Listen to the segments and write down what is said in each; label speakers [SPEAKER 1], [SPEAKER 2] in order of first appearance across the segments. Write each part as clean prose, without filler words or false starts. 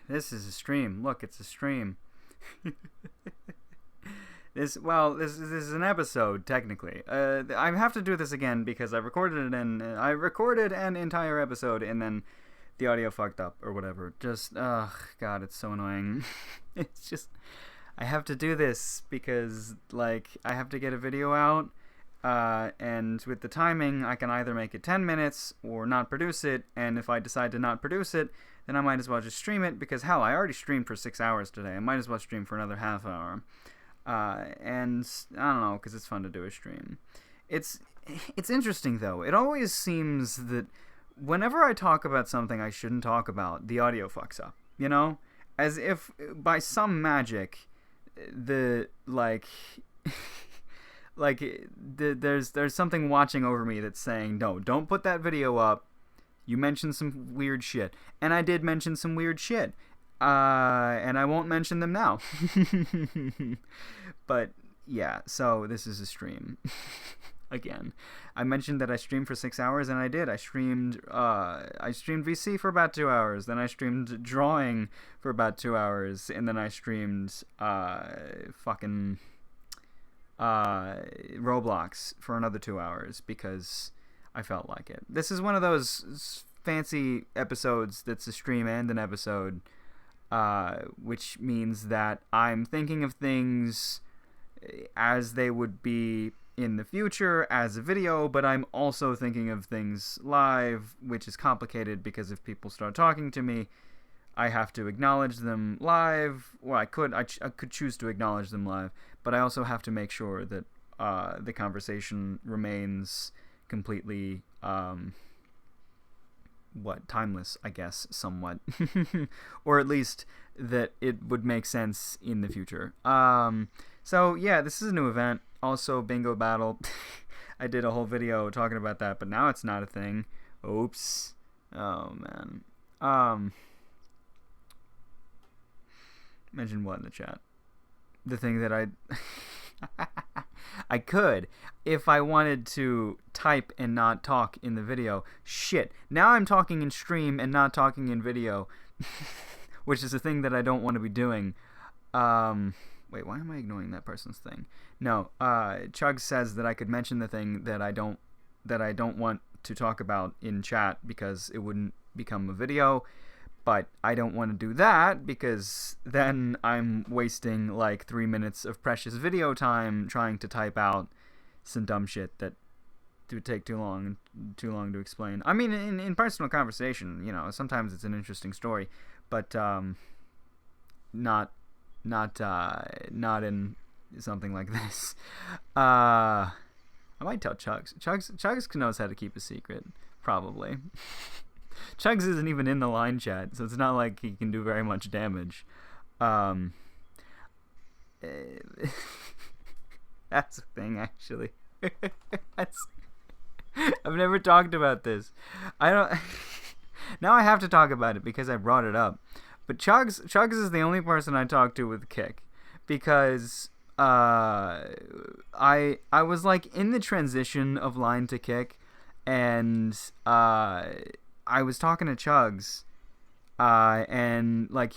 [SPEAKER 1] This is a stream. Look, it's a stream. This is an episode technically. I have to do this again because I recorded an entire episode and then the audio fucked up or whatever. Just God, it's so annoying. It's just I have to do this because like I have to get a video out. And with the timing, I can either make it 10 minutes or not produce it. And if I decide to not produce it, then I might as well just stream it because hell, I already streamed for 6 hours today. I might as well stream for another half hour. And I don't know, because it's fun to do a stream. It's interesting though. It always seems that whenever I talk about something I shouldn't talk about, the audio fucks up. You know, as if by some magic, there's something watching over me that's saying, no, don't put that video up. You mentioned some weird shit. And I did mention some weird shit. And I won't mention them now. But, yeah, so this is a stream. Again. I mentioned that I streamed for 6 hours, and I did. I streamed VC for about 2 hours. Then I streamed drawing for about 2 hours. And then I streamed, Roblox for another 2 hours because I felt like it. This is one of those fancy episodes that's a stream and an episode, which means that I'm thinking of things as they would be in the future as a video, but I'm also thinking of things live, which is complicated because if people start talking to me, I have to acknowledge them live. Well, I could choose to acknowledge them live, but I also have to make sure that the conversation remains completely timeless, I guess, somewhat, or at least that it would make sense in the future. So yeah, this is a new event. Also, bingo battle. I did a whole video talking about that, but now it's not a thing. Oops. Oh man. Mention what in the chat? The thing that I could if I wanted to type and not talk in the video. Shit. Now I'm talking in stream and not talking in video, which is a thing that I don't want to be doing. Wait, why am I ignoring that person's thing? No, Chug says that I could mention the thing that I don't want to talk about in chat because it wouldn't become a video. But I don't want to do that because then I'm wasting like 3 minutes of precious video time trying to type out some dumb shit that would take too long to explain. I mean, in personal conversation, you know, sometimes it's an interesting story, but not in something like this. I might tell Chugs. Chugs knows how to keep a secret, probably. Chugs isn't even in the line chat, so it's not like he can do very much damage. That's a thing, actually. I've never talked about this. Now I have to talk about it because I brought it up. But Chugs is the only person I talk to with Kick because I was like in the transition of line to Kick, and I was talking to Chugs, and like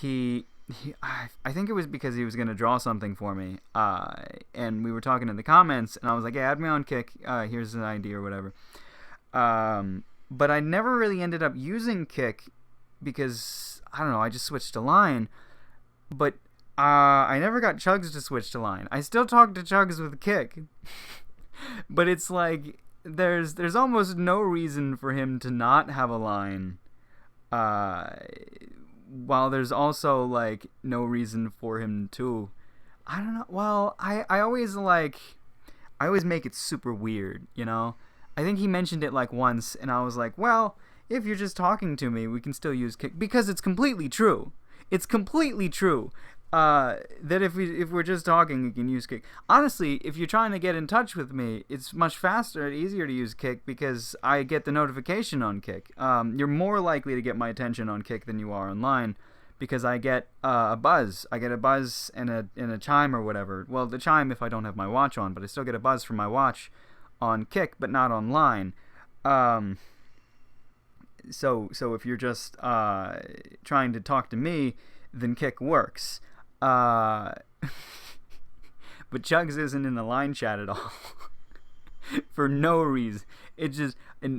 [SPEAKER 1] I think it was because he was gonna draw something for me, and we were talking in the comments, and I was like, "Hey, add me on Kick. Here's an idea or whatever." But I never really ended up using Kick because I don't know. I just switched to line, but I never got Chugs to switch to line. I still talk to Chugs with Kick, but it's like there's almost no reason for him to not have a line, while there's also like no reason for him to. I don't know. Well, I always make it super weird, you know. I think he mentioned it like once, and I was like, well, if you're just talking to me, we can still use Kick because it's completely true. It's completely true. That if we're just talking, you can use Kick. Honestly, if you're trying to get in touch with me, it's much faster and easier to use Kick because I get the notification on Kick. You're more likely to get my attention on Kick than you are online because I get a buzz. I get a buzz and a chime or whatever. Well, the chime if I don't have my watch on, but I still get a buzz from my watch on Kick, but not online. So if you're just trying to talk to me, then Kick works. But Chugs isn't in the line chat at all. For no reason. It's just a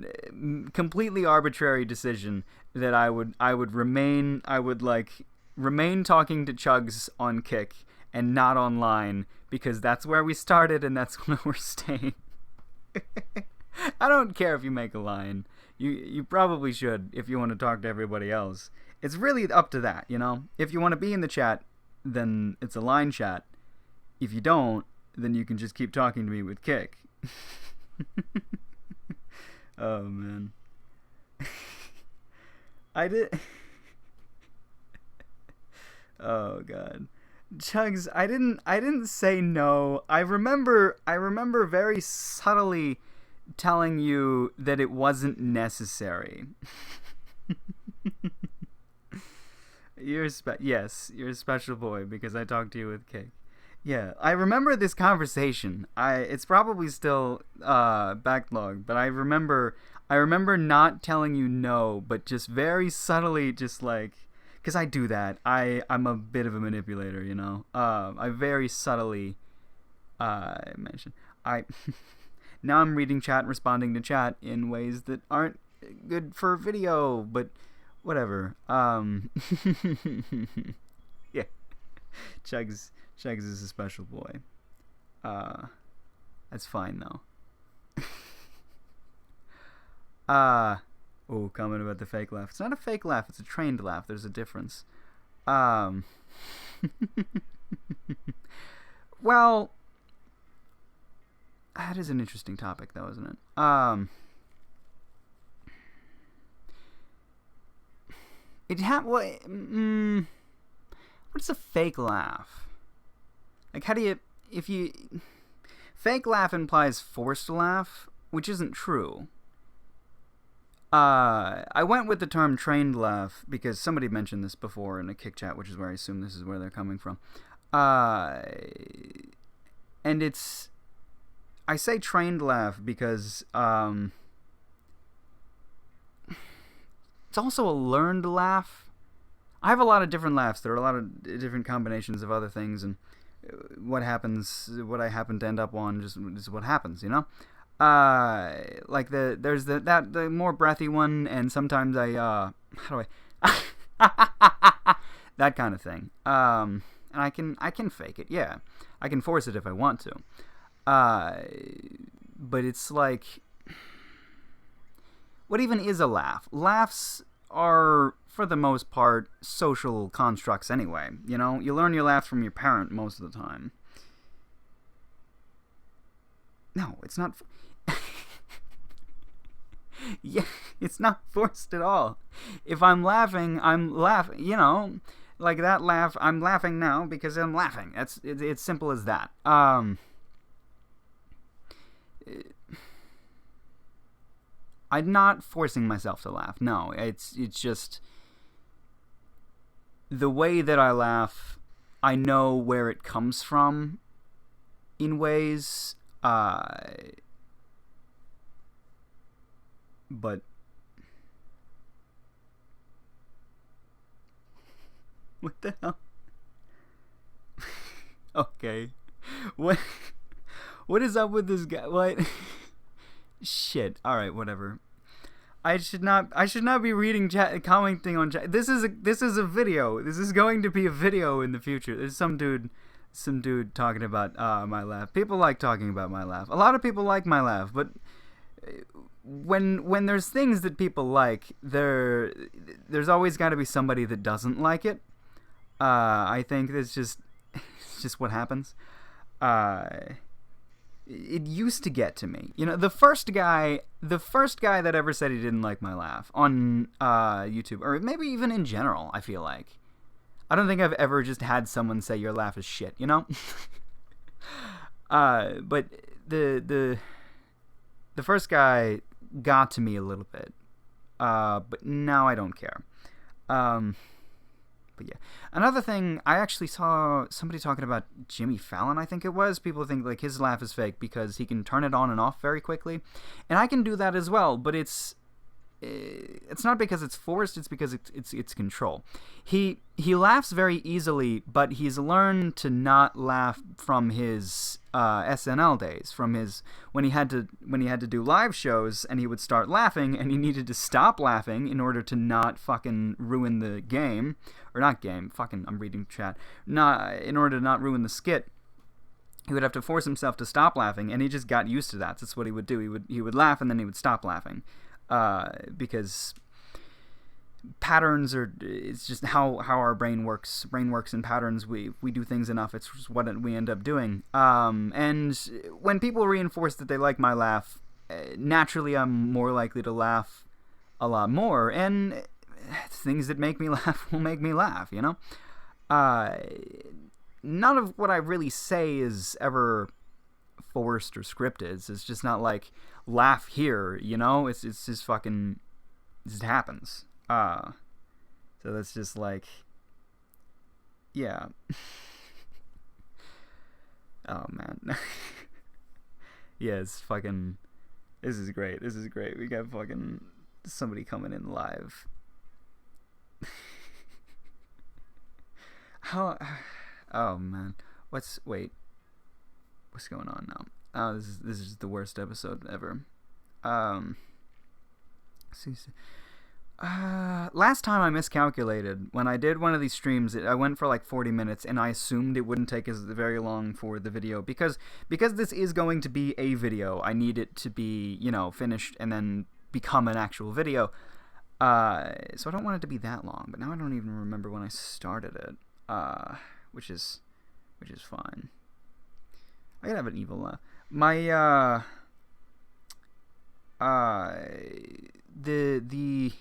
[SPEAKER 1] completely arbitrary decision that I would remain talking to Chugs on Kick and not online, because that's where we started and that's where we're staying. I don't care if you make a line. You probably should if you want to talk to everybody else. It's really up to that, you know? If you want to be in the chat, then it's a line chat. If you don't, then you can just keep talking to me with Kick. Oh, man. I did... Oh, God. Chugs, I didn't say no. I remember very subtly telling you that it wasn't necessary. You're a special boy because I talked to you with Cake. Yeah, I remember this conversation. It's probably still backlogged, but I remember not telling you no, but just very subtly, just like, because I do that. I'm a bit of a manipulator, you know. I very subtly mention now I'm reading chat and responding to chat in ways that aren't good for video, but whatever. Yeah, Chugs is a special boy. That's fine though. Oh, comment about the fake laugh. It's not a fake laugh, it's a trained laugh. There's a difference. Well, that is an interesting topic though, isn't it? What's a fake laugh? Like, how do you... Fake laugh implies forced laugh, which isn't true. I went with the term trained laugh because somebody mentioned this before in a Kick chat, which is where I assume this is where they're coming from. And it's... I say trained laugh because it's also a learned laugh. I have a lot of different laughs. There are a lot of different combinations of other things, and what I happen to end up on just is what happens, you know? Like there's the more breathy one, and sometimes that kind of thing. And I can fake it, yeah. I can force it if I want to. But it's like, what even is a laugh? Laughs are, for the most part, social constructs anyway. You know, you learn your laughs from your parent most of the time. No, it's not. Yeah, it's not forced at all. If I'm laughing, you know, like that laugh. I'm laughing now because I'm laughing. It's simple as that. I'm not forcing myself to laugh. No, it's just the way that I laugh. I know where it comes from in ways, but what the hell? Okay, what is up with this guy? What? Shit. All right, whatever. I should not be reading chat, commenting on chat. This is a video. This is going to be a video in the future. There's some dude talking about my laugh. People like talking about my laugh. A lot of people like my laugh, but when there's things that people like, there's always got to be somebody that doesn't like it. I think it's just what happens. It used to get to me. You know, the first guy that ever said he didn't like my laugh on YouTube, or maybe even in general, I feel like. I don't think I've ever just had someone say your laugh is shit, you know? But the first guy got to me a little bit. But now I don't care. But yeah. Another thing, I actually saw somebody talking about Jimmy Fallon, I think it was. People think like his laugh is fake because he can turn it on and off very quickly. And I can do that as well, but it's it's not because it's forced, it's because it's control. He laughs very easily, but he's learned to not laugh from his SNL days, from his when he had to do live shows, and he would start laughing and he needed to stop laughing in order to not fucking ruin the game, or not game, fucking I'm reading chat. Not in order to not ruin the skit. He would have to force himself to stop laughing, and he just got used to that. That's what he would do. He would laugh and then he would stop laughing. Because patterns it's just how our brain works in patterns. We do things enough, it's just what we end up doing. And when people reinforce that they like my laugh, naturally I'm more likely to laugh a lot more, and things that make me laugh will make me laugh, you know? None of what I really say is ever forced or scripted. It's just not like laugh here, you know? It's just fucking, it just happens. So that's just like, yeah. Oh man. Yeah, it's fucking, this is great. We got fucking somebody coming in live. How, oh man. What's going on now? Oh, this is the worst episode ever. Last time I miscalculated. When I did one of these streams, I went for like 40 minutes, and I assumed it wouldn't take as very long for the video, because this is going to be a video. I need it to be, you know, finished and then become an actual video. So I don't want it to be that long. But now I don't even remember when I started it. Which is fine. I gotta have an evil laugh. My the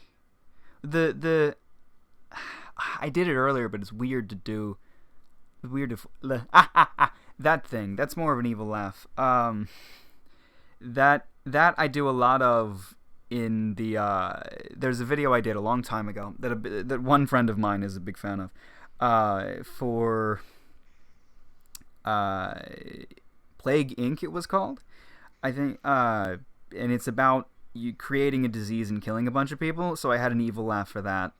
[SPEAKER 1] I did it earlier, but it's weird to do. It's weird to that thing. That's more of an evil laugh. That I do a lot of in the there's a video I did a long time ago that one friend of mine is a big fan of. For Plague Inc. it was called, I think, and it's about you creating a disease and killing a bunch of people. So I had an evil laugh for that.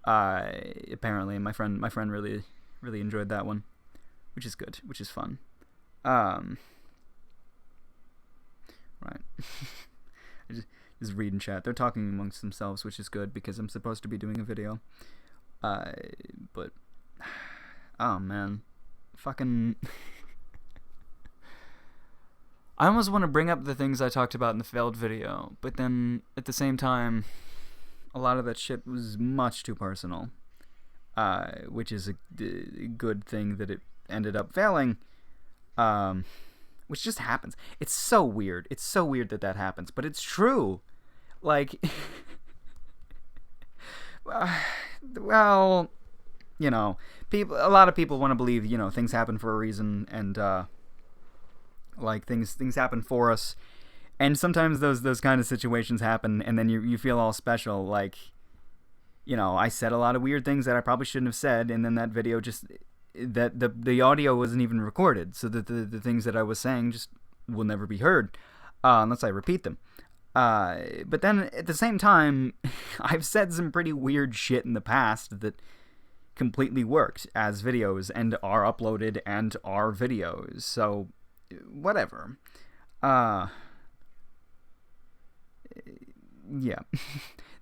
[SPEAKER 1] Apparently, my friend really enjoyed that one, which is good, which is fun. Right. I just read in chat. They're talking amongst themselves, which is good because I'm supposed to be doing a video. But oh man, fucking. I almost want to bring up the things I talked about in the failed video, but then at the same time, a lot of that shit was much too personal, which is a good thing that it ended up failing, which just happens. It's so weird. It's so weird that happens, but it's true. Like, well, you know, a lot of people want to believe, you know, things happen for a reason, and like things happen for us, and sometimes those kind of situations happen, and then you feel all special. Like, you know, I said a lot of weird things that I probably shouldn't have said, and then that video just the audio wasn't even recorded, so that the things that I was saying just will never be heard unless I repeat them. But then at the same time, I've said some pretty weird shit in the past that completely worked as videos and are uploaded and are videos. So whatever. Yeah.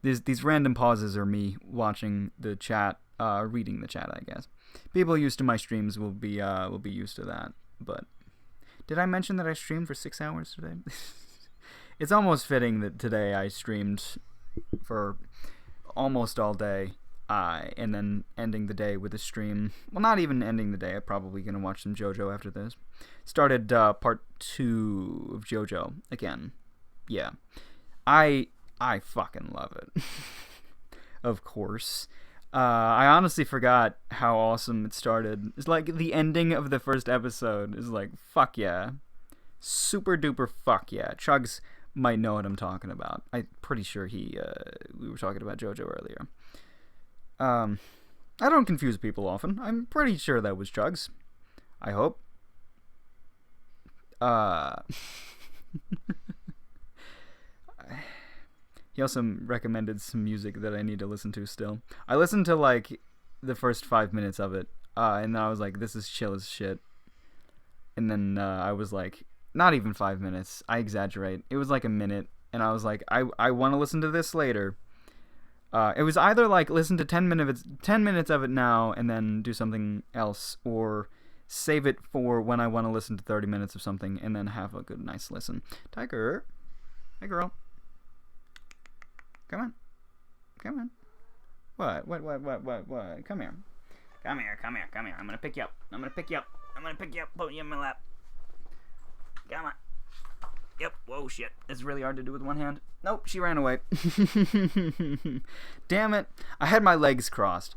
[SPEAKER 1] These random pauses are me watching the chat, reading the chat, I guess. People used to my streams will be used to that. But did I mention that I streamed for 6 hours today? It's almost fitting that today I streamed for almost all day, and then ending the day with a stream. Well, not even ending the day. I'm probably going to watch some JoJo after this. Started part 2 of JoJo again. Yeah. I fucking love it. Of course. I honestly forgot how awesome it started. It's like the ending of the first episode is like, fuck yeah. Super duper fuck yeah. Chugs might know what I'm talking about. I'm pretty sure we were talking about JoJo earlier. I don't confuse people often. I'm pretty sure that was Chugs. I hope. He also recommended some music that I need to listen to still. I listened to like the first 5 minutes of it, and then I was like, this is chill as shit. And then I was like, not even 5 minutes. I exaggerate. It was like a minute, and I was like, I want to listen to this later. It was either like listen to 10 minutes of it now and then do something else, or save it for when I want to listen to 30 minutes of something and then have a good, nice listen. Tiger. Hey, girl. Come on. Come on. What? Come here. Come here. I'm gonna pick you up. Put you in my lap. Come on. Yep. Whoa, shit. It's really hard to do with one hand. Nope, she ran away. Damn it. I had my legs crossed.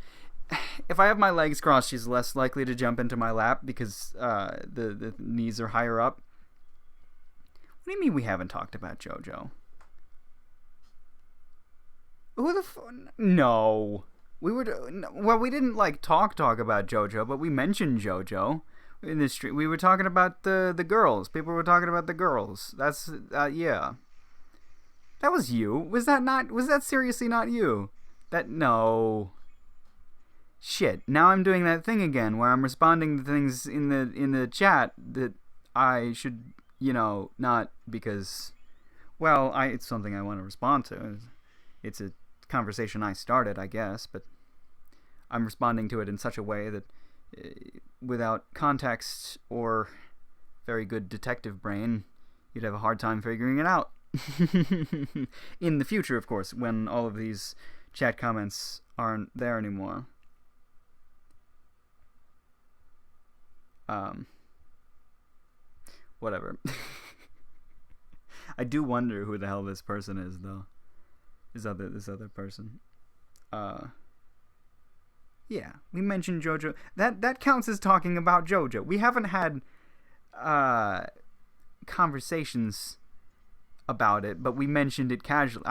[SPEAKER 1] If I have my legs crossed, she's less likely to jump into my lap because the knees are higher up. What do you mean we haven't talked about JoJo? Who the No. We didn't like talk about JoJo, but we mentioned JoJo in the street. We were talking about the girls. People were talking about the girls. That's yeah. That was you. Was that seriously not you? No. Shit. Now I'm doing that thing again where I'm responding to things in the chat that I should, not because it's something I want to respond to. It's a conversation I started, I guess, but I'm responding to it in such a way that without context or very good detective brain, you'd have a hard time figuring it out. In the future, of course, when all of these chat comments aren't there anymore. Whatever. I do wonder who the hell this person is, though. This other person. Yeah, we mentioned JoJo. That counts as talking about JoJo. We haven't had conversations about it, but we mentioned it casually.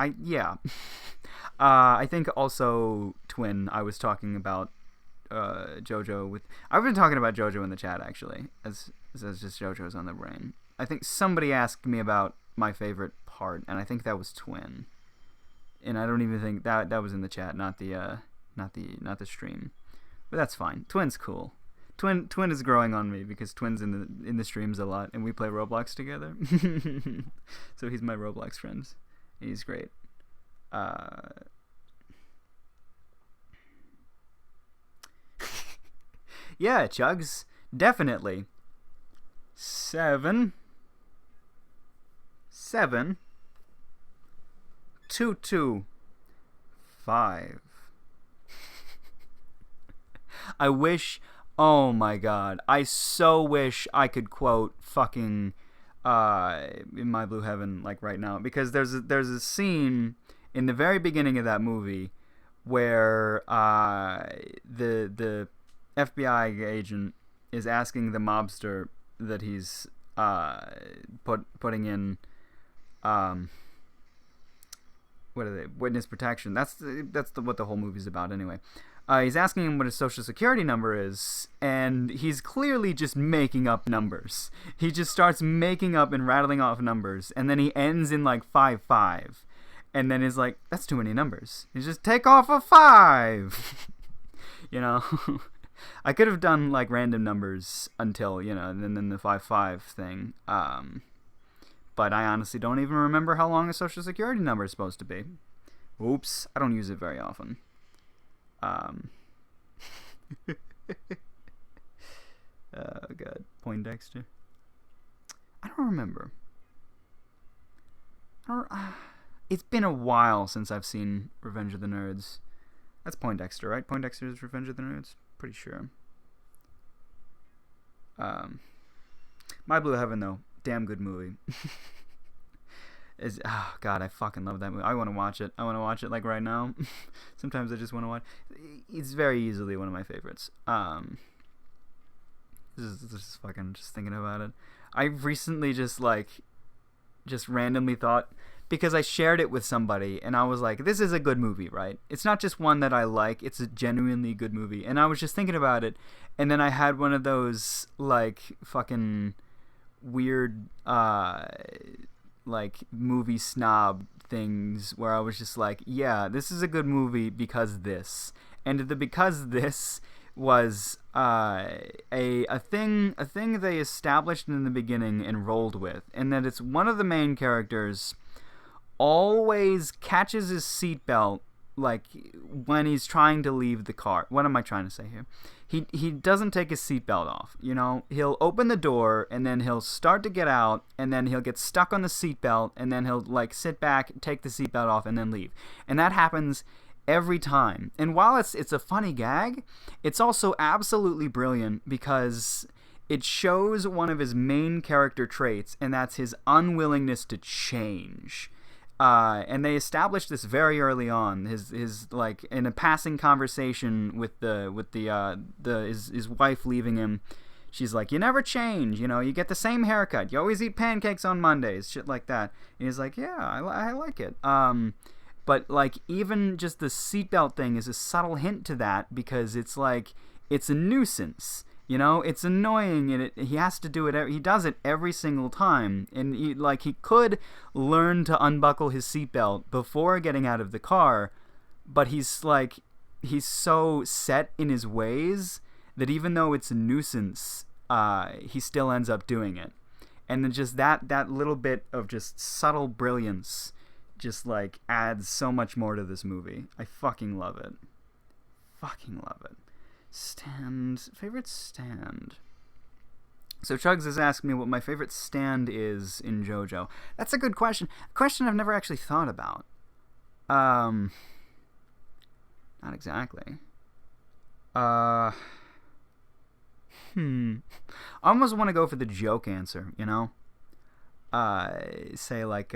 [SPEAKER 1] I think also Twin. I was talking about JoJo with. I've been talking about JoJo in the chat actually, as just JoJo's on the brain. I think somebody asked me about my favorite part, and I think that was Twin. And I don't even think that was in the chat, not the stream. But that's fine. Twin's cool. Twin is growing on me because Twin's in the streams a lot, and we play Roblox together. So he's my Roblox friend. He's great. Yeah, Chugs, definitely. 7 2 2 5. I wish. Oh my god. I so wish I could quote fucking In My Blue Heaven like right now, because there's a scene in the very beginning of that movie where the FBI agent is asking the mobster that he's putting in what are they, witness protection. That's what the whole movie's about anyway. He's asking him what his social security number is, and he's clearly just making up numbers. He just starts making up and rattling off numbers, and then he ends in like 55, and then he's like, that's too many numbers. He just take off a 5. I could have done like random numbers until, and then the 5 thing. But I honestly don't even remember how long a social security number is supposed to be. Oops, I don't use it very often. Oh god, Poindexter. I don't remember. It's been a while since I've seen Revenge of the Nerds. That's Poindexter, right? Poindexter's Revenge of the Nerds? Pretty sure. My Blue Heaven, though, damn good movie. Oh god, I fucking love that movie. I want to watch it. I want to watch it like right now. Sometimes I just want to watch. It's very easily one of my favorites. This is fucking just thinking about it. I recently just randomly thought, because I shared it with somebody and I was like, this is a good movie, right? It's not just one that I like, it's a genuinely good movie. And I was just thinking about it, and then I had one of those like fucking weird like movie snob things where I was just like, yeah, this is a good movie because this, and the because this was a thing they established in the beginning and rolled with, and that it's one of the main characters always catches his seatbelt like when he's trying to leave the car. What am I trying to say here? He doesn't take his seatbelt off. You know, he'll open the door and then he'll start to get out, and then he'll get stuck on the seatbelt, and then he'll like sit back, take the seatbelt off, and then leave. And that happens every time. And while it's a funny gag, it's also absolutely brilliant because it shows one of his main character traits, and that's his unwillingness to change. And they established this very early on. His like in a passing conversation with his wife leaving him, she's like, "You never change. You know, you get the same haircut. You always eat pancakes on Mondays, shit like that." And he's like, "Yeah, I like it." But like even just the seatbelt thing is a subtle hint to that, because it's like it's a nuisance. You know, it's annoying, and he has to do it. He does it every single time, and he could learn to unbuckle his seatbelt before getting out of the car, but he's so set in his ways that even though it's a nuisance, he still ends up doing it. And then just that little bit of just subtle brilliance just like adds so much more to this movie. I fucking love it. Fucking love it. Favorite stand. So Chugs has asked me what my favorite stand is in JoJo. That's a good question. A question I've never actually thought about. Not exactly. I almost want to go for the joke answer, you know? Say like,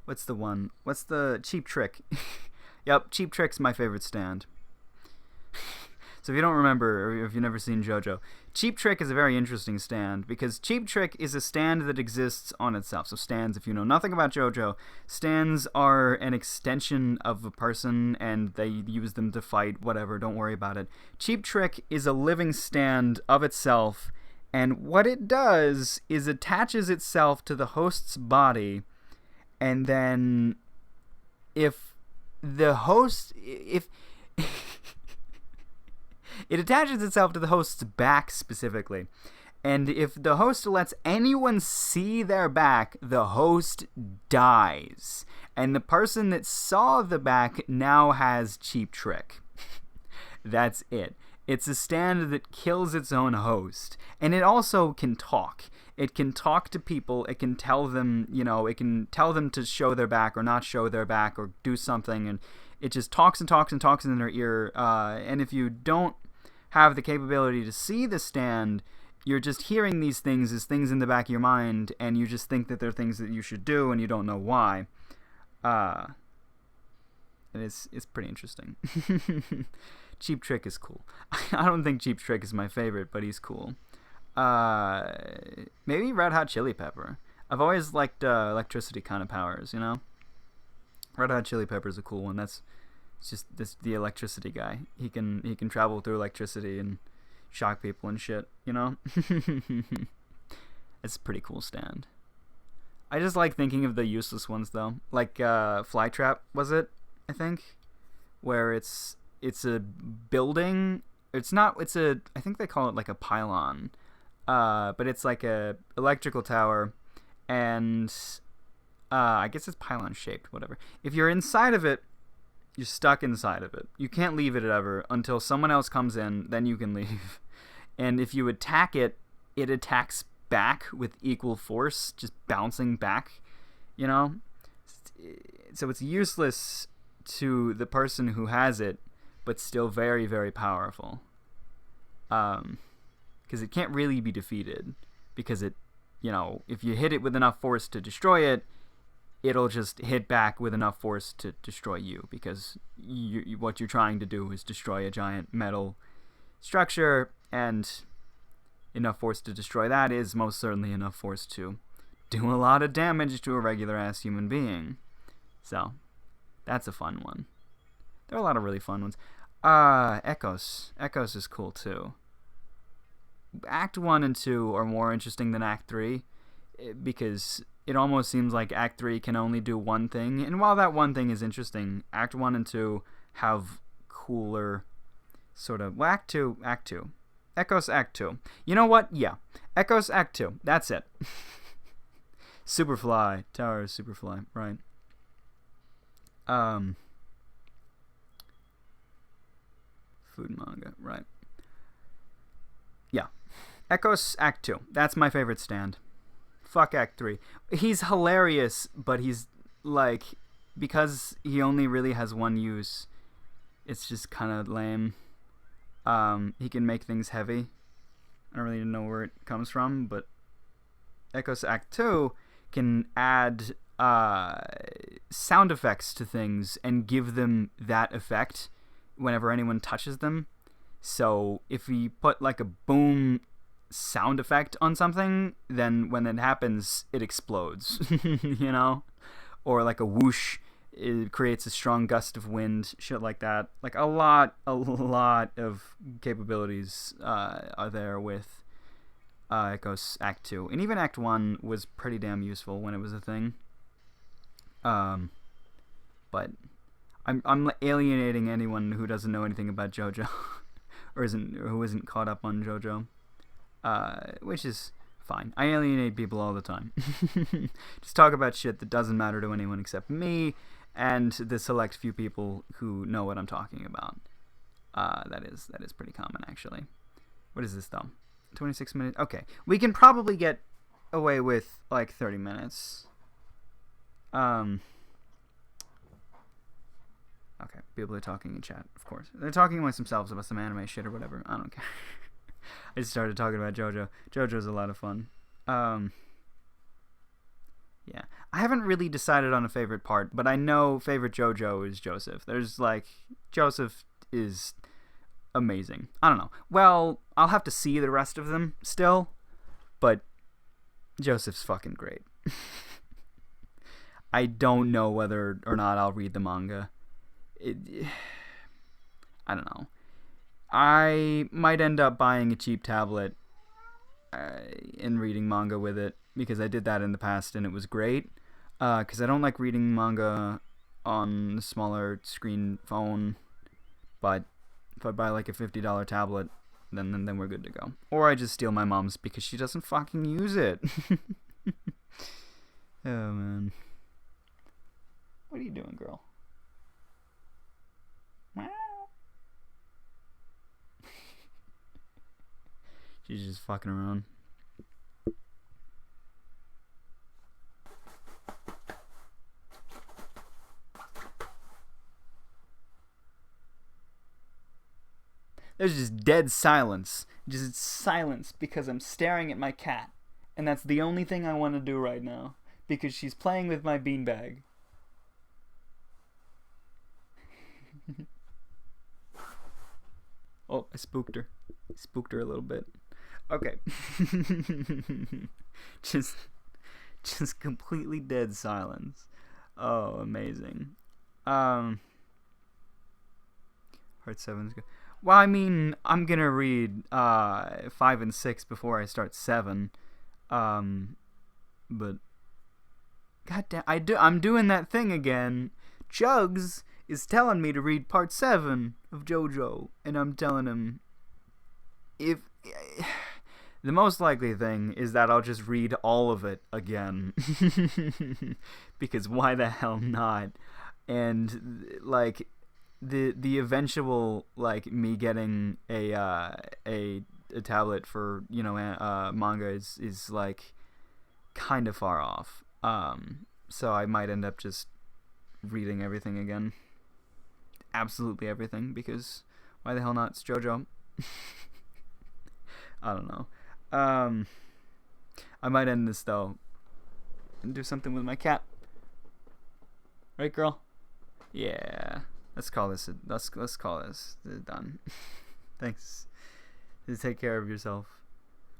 [SPEAKER 1] what's the one? What's the Cheap Trick? Yep, Cheap Trick's my favorite stand. So if you don't remember, or if you've never seen JoJo, Cheap Trick is a very interesting stand, because Cheap Trick is a stand that exists on itself. So stands, if you know nothing about JoJo, stands are an extension of a person, and they use them to fight, whatever, don't worry about it. Cheap Trick is a living stand of itself, and what it does is attaches itself to the host's body, and then if the host... It attaches itself to the host's back specifically. And if the host lets anyone see their back, the host dies. And the person that saw the back now has Cheap Trick. That's it. It's a stand that kills its own host. And it also can talk. It can talk to people. It can tell them, you know, it can tell them to show their back or not show their back or do something. And it just talks and talks and talks in their ear. And if you don't have the capability to see the stand, you're just hearing these things as things in the back of your mind, and you just think that they're things that you should do, and you don't know why. It's pretty interesting. Cheap Trick is cool. I don't think Cheap Trick is my favorite, but he's cool. Maybe Red Hot Chili Pepper. I've always liked electricity kind of powers, you know? Red Hot Chili Pepper is a cool one. It's just the electricity guy. He can travel through electricity and shock people and shit, you know? It's a pretty cool stand. I just like thinking of the useless ones though. Like Flytrap, was it? I think, where it's a building. I think they call it like a pylon. But it's like a electrical tower, and I guess it's pylon shaped, whatever. If you're inside of it, you're stuck inside of it. You can't leave it ever until someone else comes in, then you can leave. And if you attack it, it attacks back with equal force, just bouncing back, you know? So it's useless to the person who has it, but still very, very powerful. Because it can't really be defeated, because it, you know, if you hit it with enough force to destroy it, it'll just hit back with enough force to destroy you, because what you're trying to do is destroy a giant metal structure, and enough force to destroy that is most certainly enough force to do a lot of damage to a regular-ass human being. So, that's a fun one. There are a lot of really fun ones. Echoes. Echoes is cool, too. Act 1 and 2 are more interesting than Act 3. because it almost seems like Act 3 can only do one thing, and while that one thing is interesting, Act 1 and 2 have cooler sort of... Well, Act 2. Echoes Act 2. You know what? Yeah. Echoes Act 2. That's it. Superfly. Tower of Superfly. Right. Food manga. Right. Yeah. Echoes Act 2. That's my favorite stand. Fuck Act 3. He's hilarious, but he's, like... Because he only really has one use, it's just kind of lame. He can make things heavy. I don't really know where it comes from, but Echoes Act 2 can add sound effects to things and give them that effect whenever anyone touches them. So if we put like a boom sound effect on something, then when it happens, it explodes, you know? Or like a whoosh, it creates a strong gust of wind, shit like that. Like a lot of capabilities are there with Echoes Act 2. And even Act 1 was pretty damn useful when it was a thing. But I'm alienating anyone who doesn't know anything about JoJo or who isn't caught up on JoJo, which is fine. I alienate people all the time. Just talk about shit that doesn't matter to anyone except me and the select few people who know what I'm talking about. That is pretty common, actually. What is this, though? 26 minutes? Okay. We can probably get away with, like, 30 minutes. Okay, people are talking in chat, of course. They're talking amongst themselves about some anime shit or whatever. I don't care. I just started talking about JoJo. JoJo's a lot of fun. Yeah. I haven't really decided on a favorite part, but I know favorite JoJo is Joseph. There's, like, Joseph is amazing. I don't know. Well, I'll have to see the rest of them still, but Joseph's fucking great. I don't know whether or not I'll read the manga. I don't know. I might end up buying a cheap tablet and reading manga with it, because I did that in the past and it was great. Because I don't like reading manga on a smaller screen phone, but if I buy like a $50 tablet, then we're good to go. Or I just steal my mom's because she doesn't fucking use it. Oh man. What are you doing, girl? She's just fucking around. There's just dead silence. Just silence because I'm staring at my cat. And that's the only thing I want to do right now. Because she's playing with my beanbag. Oh, I spooked her. Spooked her a little bit. Okay. just completely dead silence. Oh, amazing. Heart 7's good. Well, I mean, I'm gonna read 5 and 6 before I start 7. But goddamn, I'm doing that thing again. Jugs is telling me to read part 7 of JoJo, and I'm telling him if the most likely thing is that I'll just read all of it again. Because why the hell not? And like the eventual, like, me getting a tablet for, you know, manga is like kind of far off. So I might end up just reading everything again. Absolutely everything, because why the hell not? It's JoJo. I don't know. I might end this though and do something with my cat. Right, girl? Yeah. Let's call this done. Thanks. Take care of yourself.